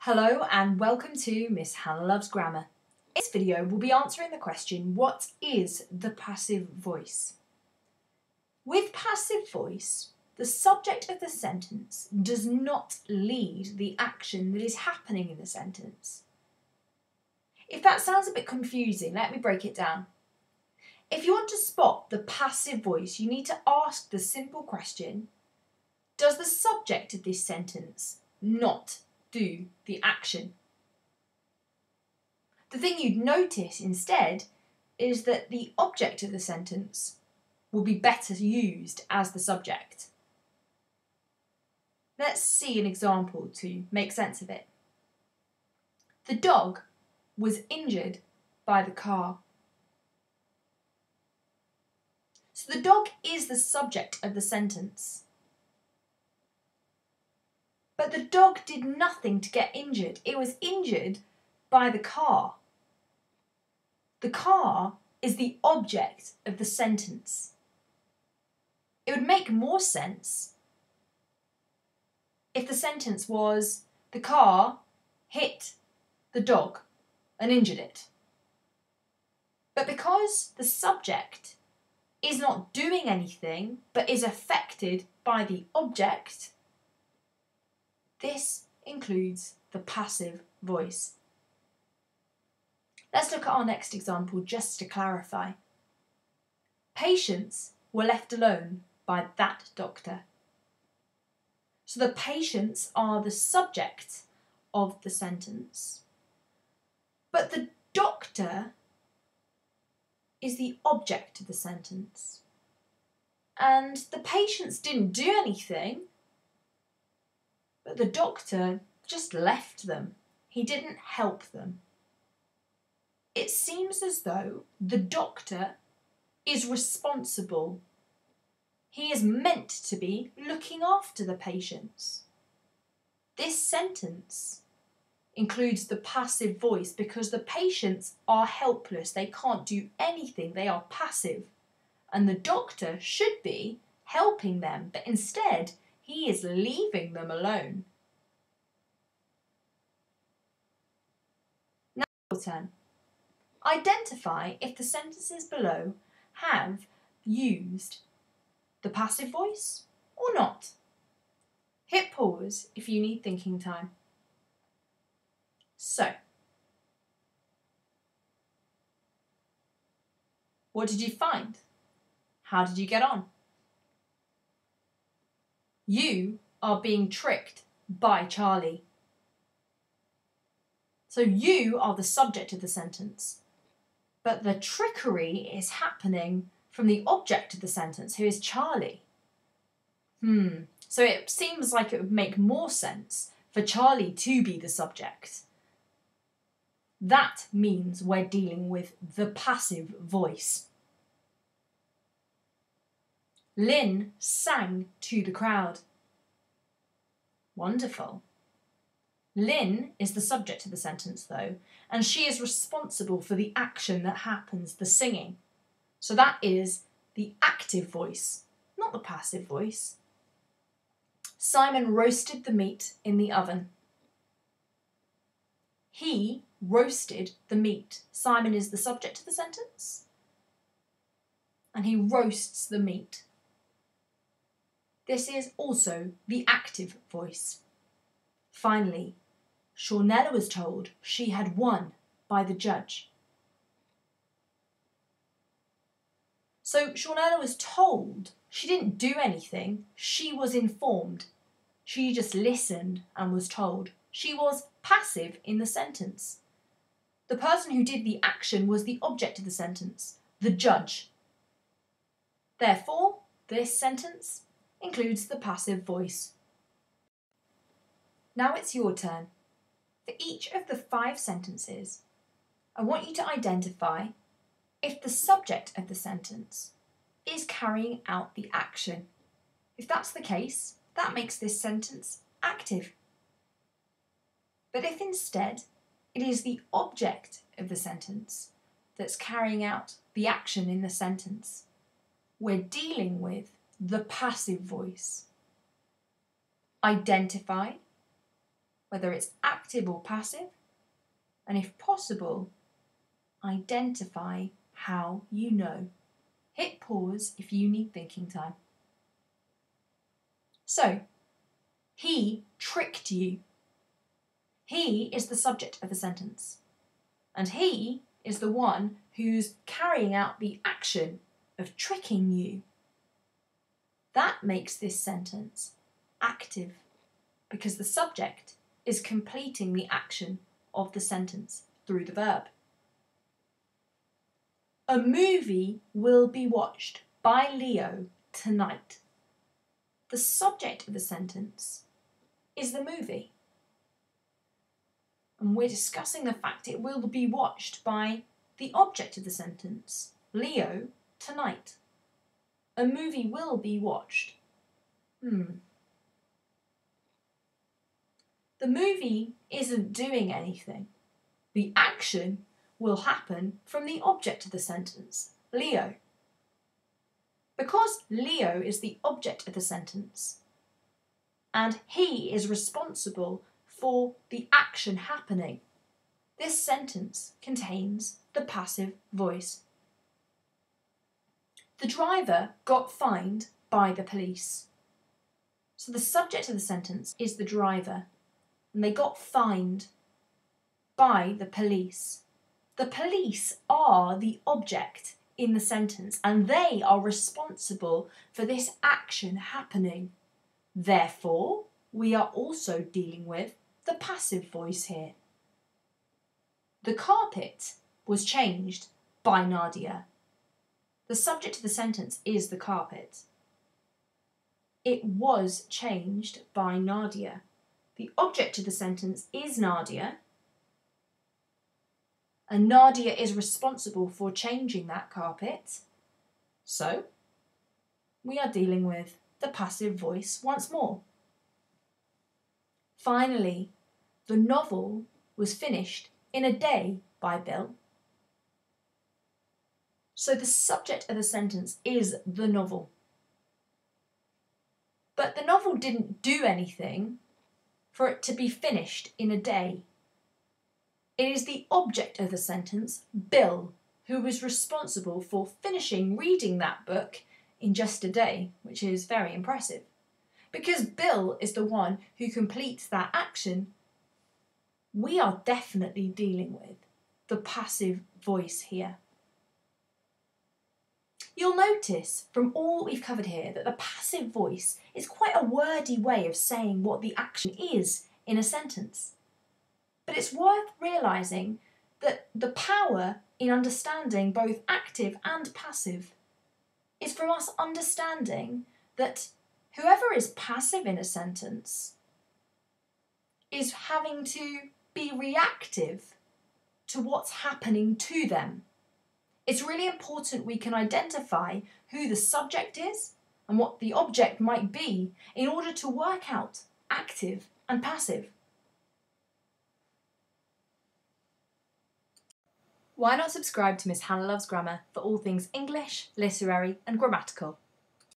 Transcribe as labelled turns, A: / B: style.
A: Hello and welcome to Miss Hannah Loves Grammar. In this video we'll be answering the question, what is the passive voice? With passive voice, the subject of the sentence does not lead the action that is happening in the sentence. If that sounds a bit confusing, let me break it down. If you want to spot the passive voice, you need to ask the simple question, does the subject of this sentence not do the action? The thing you'd notice instead is that the object of the sentence will be better used as the subject. Let's see an example to make sense of it. The dog was injured by the car. So the dog is the subject of the sentence. But the dog did nothing to get injured. It was injured by the car. The car is the object of the sentence. It would make more sense if the sentence was, the car hit the dog and injured it. But because the subject is not doing anything but is affected by the object, this includes the passive voice. Let's look at our next example just to clarify. Patients were left alone by that doctor. So the patients are the subject of the sentence, but the doctor is the object of the sentence. And the patients didn't do anything, but the doctor just left them. He didn't help them. It seems as though the doctor is responsible. He is meant to be looking after the patients. This sentence includes the passive voice because the patients are helpless. They can't do anything. They are passive. And the doctor should be helping them, but instead, he is leaving them alone. Now your turn. Identify if the sentences below have used the passive voice or not. Hit pause if you need thinking time. So, what did you find? How did you get on? You are being tricked by Charlie. So you are the subject of the sentence, but the trickery is happening from the object of the sentence, who is Charlie. So it seems like it would make more sense for Charlie to be the subject. That means we're dealing with the passive voice. Lynn sang to the crowd. Wonderful. Lynn is the subject of the sentence though, and she is responsible for the action that happens, the singing. So that is the active voice, not the passive voice. Simon roasted the meat in the oven. He roasted the meat. Simon is the subject of the sentence, and he roasts the meat. This is also the active voice. Finally, Shawnella was told she had won by the judge. So Shawnella was told, she didn't do anything, she was informed. She just listened and was told. She was passive in the sentence. The person who did the action was the object of the sentence, the judge. Therefore, this sentence includes the passive voice. Now it's your turn. For each of the 5 sentences, I want you to identify if the subject of the sentence is carrying out the action. If that's the case, that makes this sentence active. But if instead it is the object of the sentence that's carrying out the action in the sentence, we're dealing with the passive voice. Identify whether it's active or passive, and if possible, identify how you know. Hit pause if you need thinking time. So, he tricked you. He is the subject of the sentence, and he is the one who's carrying out the action of tricking you. That makes this sentence active, because the subject is completing the action of the sentence through the verb. A movie will be watched by Leo tonight. The subject of the sentence is the movie. And we're discussing the fact it will be watched by the object of the sentence, Leo, tonight. A movie will be watched. The movie isn't doing anything. The action will happen from the object of the sentence, Leo. Because Leo is the object of the sentence, and he is responsible for the action happening, this sentence contains the passive voice. The driver got fined by the police. So the subject of the sentence is the driver, and they got fined by the police. The police are the object in the sentence, and they are responsible for this action happening. Therefore, we are also dealing with the passive voice here. The carpet was changed by Nadia. The subject of the sentence is the carpet. It was changed by Nadia. The object of the sentence is Nadia, and Nadia is responsible for changing that carpet. So, we are dealing with the passive voice once more. Finally, the novel was finished in a day by Bill. So the subject of the sentence is the novel. But the novel didn't do anything for it to be finished in a day. It is the object of the sentence, Bill, who was responsible for finishing reading that book in just a day, which is very impressive. Because Bill is the one who completes that action, we are definitely dealing with the passive voice here. You'll notice from all we've covered here that the passive voice is quite a wordy way of saying what the action is in a sentence. But it's worth realising that the power in understanding both active and passive is from us understanding that whoever is passive in a sentence is having to be reactive to what's happening to them. It's really important we can identify who the subject is and what the object might be in order to work out active and passive. Why not subscribe to Miss Hannah Loves Grammar for all things English, literary and grammatical?